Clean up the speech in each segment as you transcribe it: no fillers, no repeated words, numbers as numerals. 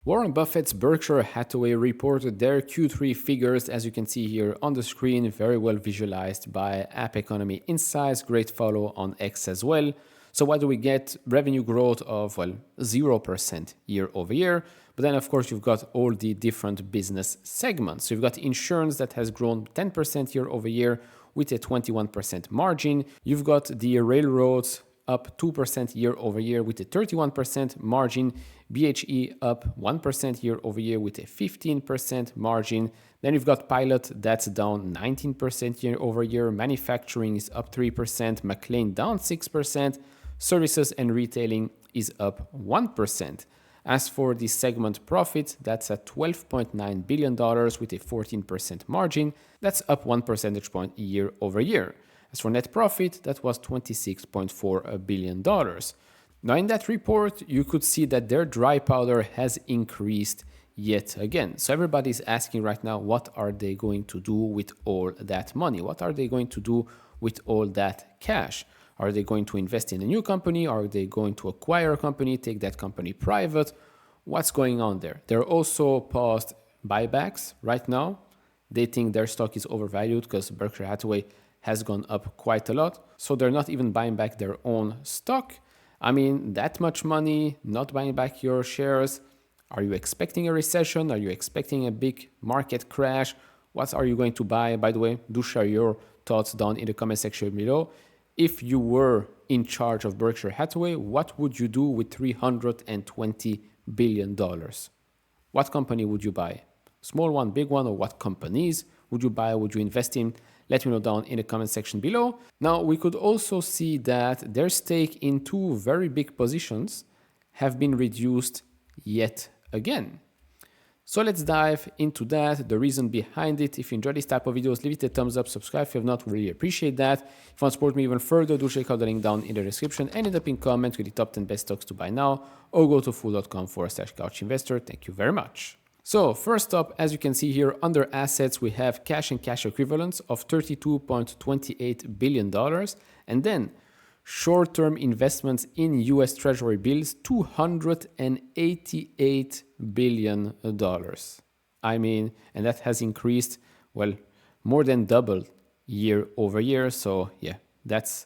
Warren Buffett's Berkshire Hathaway reported their Q3 figures, as you can see here on the screen, very well visualized by App Economy Insights, great follow on X as well. So what do we get? Revenue growth of, 0% year over year. But then, of course, you've got all the different business segments. So you've got insurance that has grown 10% year over year with a 21% margin. You've got the railroads up 2% year over year with a 31% margin. BHE up 1% year over year with a 15% margin. Then you've got Pilot, that's down 19% year over year. Manufacturing is up 3%. McLean down 6%. Services and retailing is up 1%. As for the segment profit, that's at $12.9 billion with a 14% margin. That's up 1 percentage point year over year. As for net profit, that was $26.4 billion. Now, in that report, you could see that their dry powder has increased yet again. So everybody's asking right now, what are they going to do with all that money? What are they going to do with all that cash? Are they going to invest in a new company? Are they going to acquire a company, take that company private? What's going on there? They're also paused buybacks right now. They think their stock is overvalued because Berkshire Hathaway has gone up quite a lot. So they're not even buying back their own stock. I mean, that much money, not buying back your shares. Are you expecting a recession? Are you expecting a big market crash? What are you going to buy? By the way, do share your thoughts down in the comment section below. If you were in charge of Berkshire Hathaway, what would you do with $320 billion? What company would you buy? Small one, big one, or what companies would you buy? Would you invest in? Let me know down in the comment section below. Now, we could also see that their stake in two very big positions have been reduced yet again. So let's dive into that, the reason behind it. If you enjoy this type of videos, leave it a thumbs up, subscribe if you have not, really appreciate that. If you want to support me even further, do check out the link down in the description and in the pinned comment with the top 10 best stocks to buy now, or go to fool.com/couchinvestor. Thank you very much. So first up, as you can see here, under assets, we have cash and cash equivalents of $32.28 billion. And then short-term investments in US Treasury bills, $288 billion. I mean, and that has increased, well, more than double year over year. So yeah, that's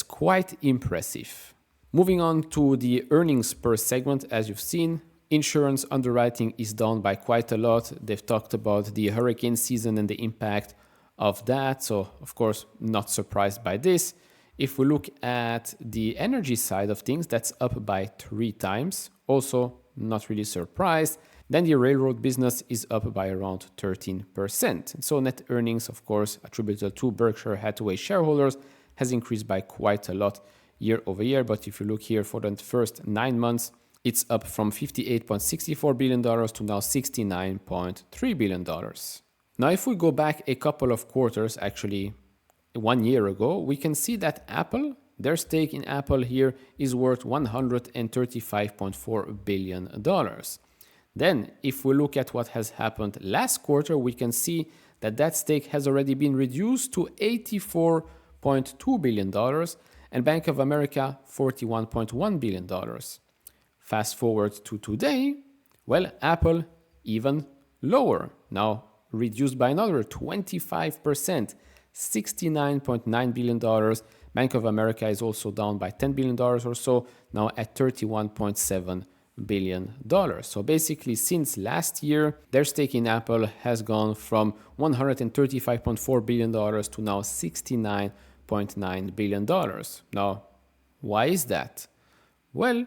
quite impressive. Moving on to the earnings per segment, as you've seen, insurance underwriting is down by quite a lot. They've talked about the hurricane season and the impact of that. So, of course, not surprised by this. If we look at the energy side of things, that's up by 3 times. Also, not really surprised. Then the railroad business is up by around 13%. And so net earnings, of course, attributable to Berkshire Hathaway shareholders has increased by quite a lot year over year. But if you look here for the first 9 months, it's up from $58.64 billion to now $69.3 billion. Now, if we go back a couple of quarters, actually 1 year ago, we can see that Apple, their stake in Apple here is worth $135.4 billion. Then, if we look at what has happened last quarter, we can see that that stake has already been reduced to $84.2 billion and Bank of America $41.1 billion. Fast forward to today, well, Apple even lower, now reduced by another 25%, $69.9 billion. Bank of America is also down by $10 billion or so, now at $31.7 billion. So basically, since last year, their stake in Apple has gone from $135.4 billion to now $69.9 billion. Now, why is that? Well,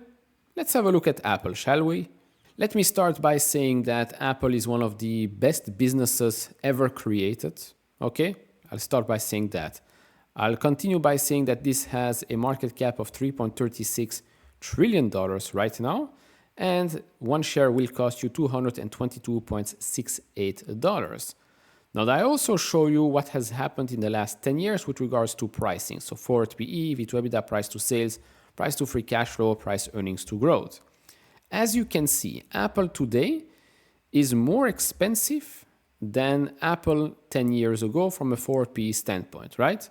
let's have a look at Apple, shall we? Let me start by saying that Apple is one of the best businesses ever created. Okay, I'll start by saying that. I'll continue by saying that this has a market cap of $3.36 trillion right now, and one share will cost you $222.68. Now, I also show you what has happened in the last 10 years with regards to pricing. So forward PE, V to EBITDA, price to sales, price to free cash flow, price earnings to growth. As you can see, Apple today is more expensive than Apple 10 years ago from a forward PE standpoint, right?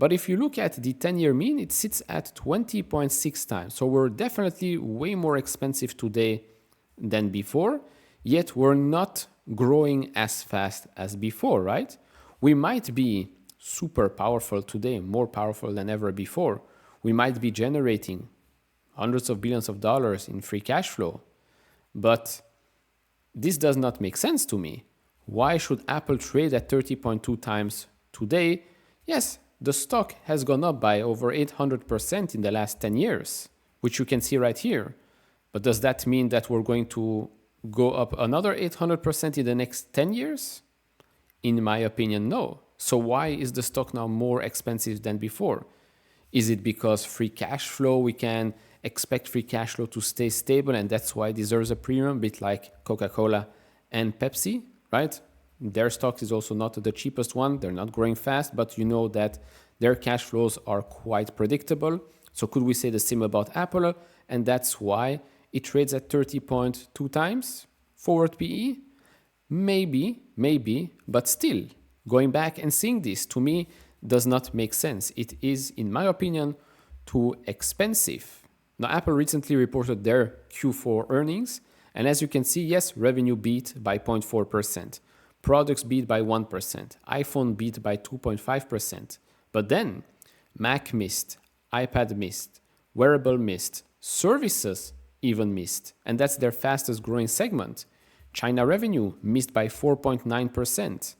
But if you look at the 10-year mean, it sits at 20.6 times. So we're definitely way more expensive today than before, yet we're not growing as fast as before, right? We might be super powerful today, more powerful than ever before. We might be generating hundreds of billions of dollars in free cash flow, but this does not make sense to me. Why should Apple trade at 30.2 times today? Yes, the stock has gone up by over 800% in the last 10 years, which you can see right here. But does that mean that we're going to go up another 800% in the next 10 years? In my opinion, no. So why is the stock now more expensive than before? Is it because free cash flow, we can expect free cash flow to stay stable and that's why it deserves a premium, a bit like Coca-Cola and Pepsi, right? Their stock is also not the cheapest one. They're not growing fast, but you know that their cash flows are quite predictable. So could we say the same about Apple? And that's why it trades at 30.2 times forward PE? Maybe, but still, going back and seeing this to me does not make sense. It is, in my opinion, too expensive. Now, Apple recently reported their Q4 earnings, and as you can see, yes, revenue beat by 0.4%, products beat by 1%, iPhone beat by 2.5%, but then Mac missed, iPad missed, wearable missed, services even missed, and that's their fastest growing segment. China revenue missed by 4.9%.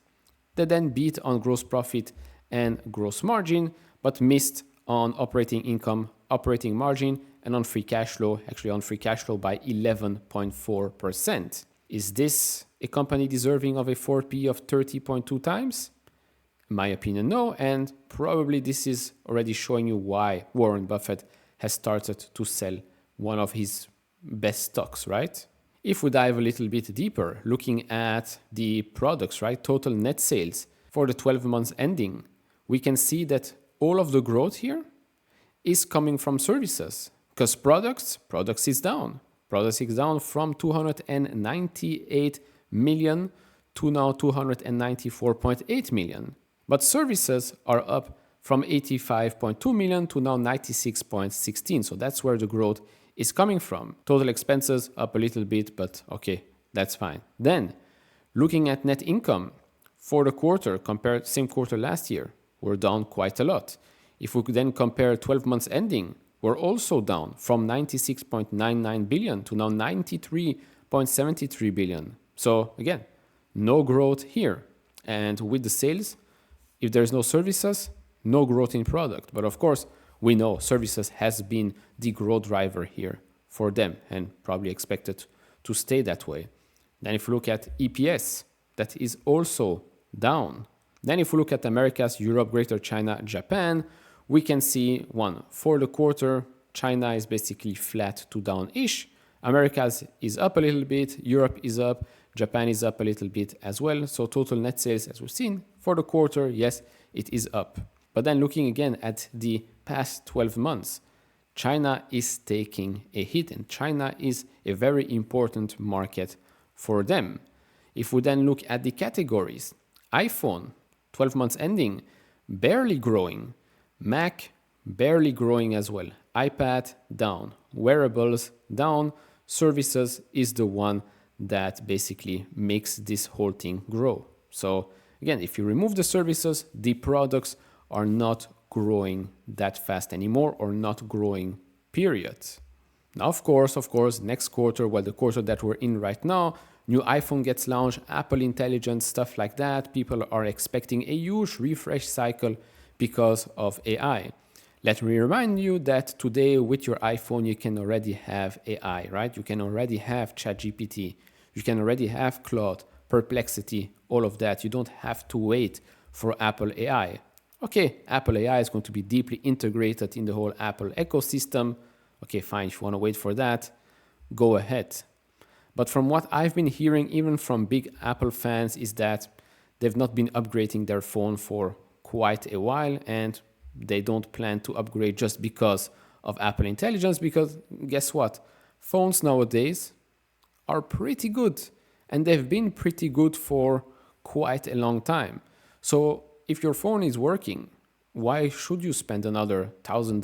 They then beat on gross profit and gross margin, but missed on operating income, operating margin, and on free cash flow, actually on free cash flow by 11.4%. Is this a company deserving of a forward PE of 30.2 times? In my opinion, no, and probably this is already showing you why Warren Buffett has started to sell one of his best stocks, right? If we dive a little bit deeper, looking at the products, right, total net sales for the 12 months ending, we can see that all of the growth here is coming from services because products is down. Products is down from 298 million to now 294.8 million. But services are up from 85.2 million to now 96.16. So that's where the growth is coming from. Total expenses up a little bit, but okay, that's fine. Then looking at net income for the quarter compared to same quarter last year, we're down quite a lot. If we could then compare 12 months ending, we're also down from 96.99 billion to now 93.73 billion. So again, no growth here. And with the sales, if there's no services, no growth in product. But of course, we know services has been the growth driver here for them and probably expected to stay that way. Then if you look at EPS, that is also down. Then if we look at Americas, Europe, Greater China, Japan, we can see for the quarter, China is basically flat to down-ish. Americas is up a little bit, Europe is up, Japan is up a little bit as well. So total net sales, as we've seen, for the quarter, yes, it is up. But then looking again at the past 12 months, China is taking a hit and China is a very important market for them. If we then look at the categories, iPhone, 12 months ending, barely growing. Mac, barely growing as well. iPad, down. Wearables, down. Services is the one that basically makes this whole thing grow. So again, if you remove the services, the products are not growing that fast anymore or not growing, period. Now, of course, next quarter, the quarter that we're in right now, new iPhone gets launched, Apple Intelligence, stuff like that. People are expecting a huge refresh cycle because of AI. Let me remind you that today with your iPhone, you can already have AI, right? You can already have ChatGPT. You can already have Claude, Perplexity, all of that. You don't have to wait for Apple AI. Okay, Apple AI is going to be deeply integrated in the whole Apple ecosystem. Okay, fine, if you want to wait for that, go ahead. But from what I've been hearing, even from big Apple fans, is that they've not been upgrading their phone for quite a while, and they don't plan to upgrade just because of Apple Intelligence, because guess what? Phones nowadays are pretty good, and they've been pretty good for quite a long time. So if your phone is working, why should you spend another $1,000,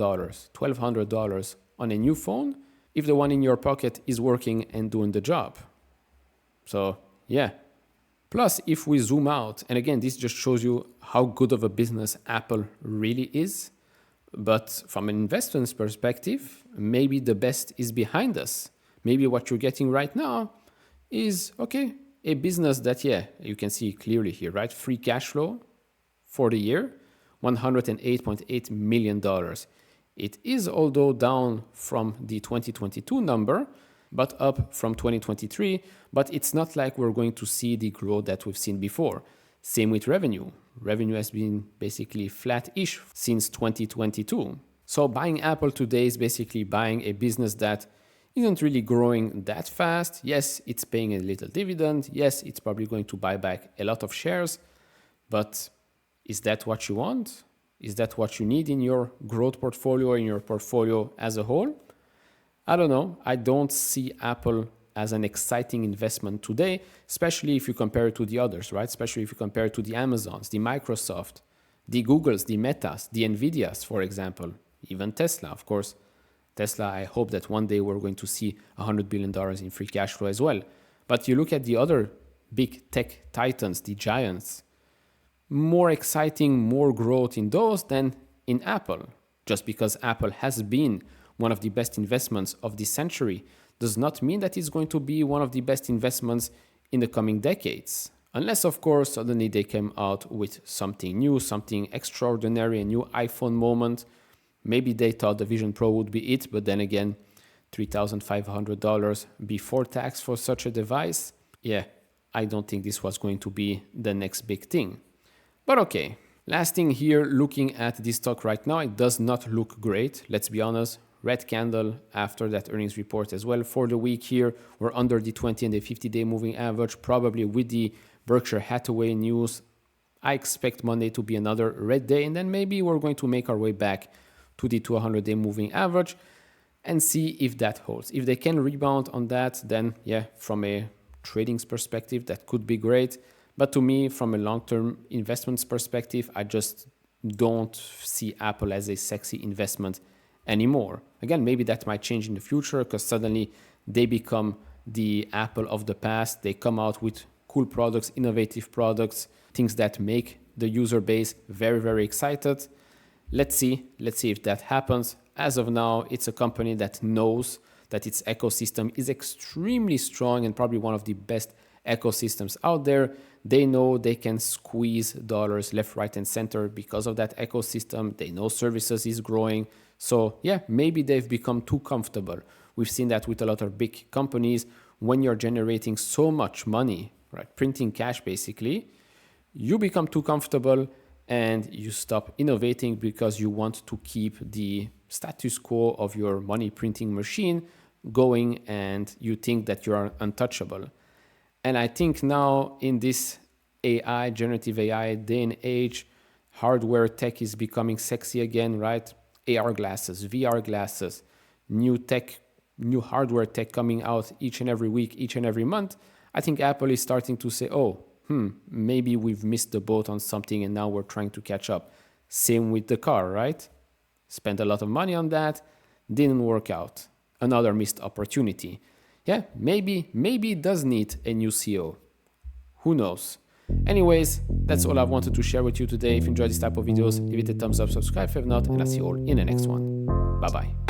$1,200 on a new phone if the one in your pocket is working and doing the job. So yeah. Plus, if we zoom out, and again, this just shows you how good of a business Apple really is. But from an investment's perspective, maybe the best is behind us. Maybe what you're getting right now is, okay, a business that, yeah, you can see clearly here, right? Free cash flow for the year, $108.8 million. It is, although down from the 2022 number, but up from 2023. But it's not like we're going to see the growth that we've seen before. Same with revenue. Revenue has been basically flat-ish since 2022. So buying Apple today is basically buying a business that isn't really growing that fast. Yes, it's paying a little dividend. Yes, it's probably going to buy back a lot of shares. But is that what you want? Is that what you need in your growth portfolio, in your portfolio as a whole? I don't know. I don't see Apple as an exciting investment today, especially if you compare it to the others, right? Especially if you compare it to the Amazons, the Microsoft, the Googles, the Metas, the Nvidias, for example, even Tesla, of course. Tesla, I hope that one day we're going to see $100 billion in free cash flow as well. But you look at the other big tech titans, the giants, more exciting, more growth in those than in Apple. Just because Apple has been one of the best investments of this century does not mean that it's going to be one of the best investments in the coming decades. Unless, of course, suddenly they came out with something new, something extraordinary, a new iPhone moment. Maybe they thought the Vision Pro would be it, but then again, $3,500 before tax for such a device. Yeah, I don't think this was going to be the next big thing. But okay, last thing here, looking at this stock right now, it does not look great, let's be honest. Red candle after that earnings report as well. For the week here, we're under the 20 and the 50-day moving average, probably with the Berkshire Hathaway news. I expect Monday to be another red day, and then maybe we're going to make our way back to the 200-day moving average and see if that holds. If they can rebound on that, then yeah, from a trading's perspective, that could be great. But to me, from a long-term investments perspective, I just don't see Apple as a sexy investment anymore. Again, maybe that might change in the future because suddenly they become the Apple of the past. They come out with cool products, innovative products, things that make the user base very, very excited. Let's see if that happens. As of now, it's a company that knows that its ecosystem is extremely strong and probably one of the best ecosystems out there. They know they can squeeze dollars left, right, and center because of that ecosystem. They know services is growing. So yeah, maybe they've become too comfortable. We've seen that with a lot of big companies. When you're generating so much money, right, printing cash basically, you become too comfortable and you stop innovating because you want to keep the status quo of your money printing machine going and you think that you are untouchable. And I think now in this AI, generative AI day and age, hardware tech is becoming sexy again, right? AR glasses, VR glasses, new tech, new hardware tech coming out each and every week, each and every month. I think Apple is starting to say, maybe we've missed the boat on something and now we're trying to catch up. Same with the car, right? Spent a lot of money on that, didn't work out. Another missed opportunity. Yeah, maybe it does need a new CEO. Who knows? Anyways, that's all I wanted to share with you today. If you enjoyed this type of videos, give it a thumbs up, subscribe if not, and I'll see you all in the next one. Bye-bye.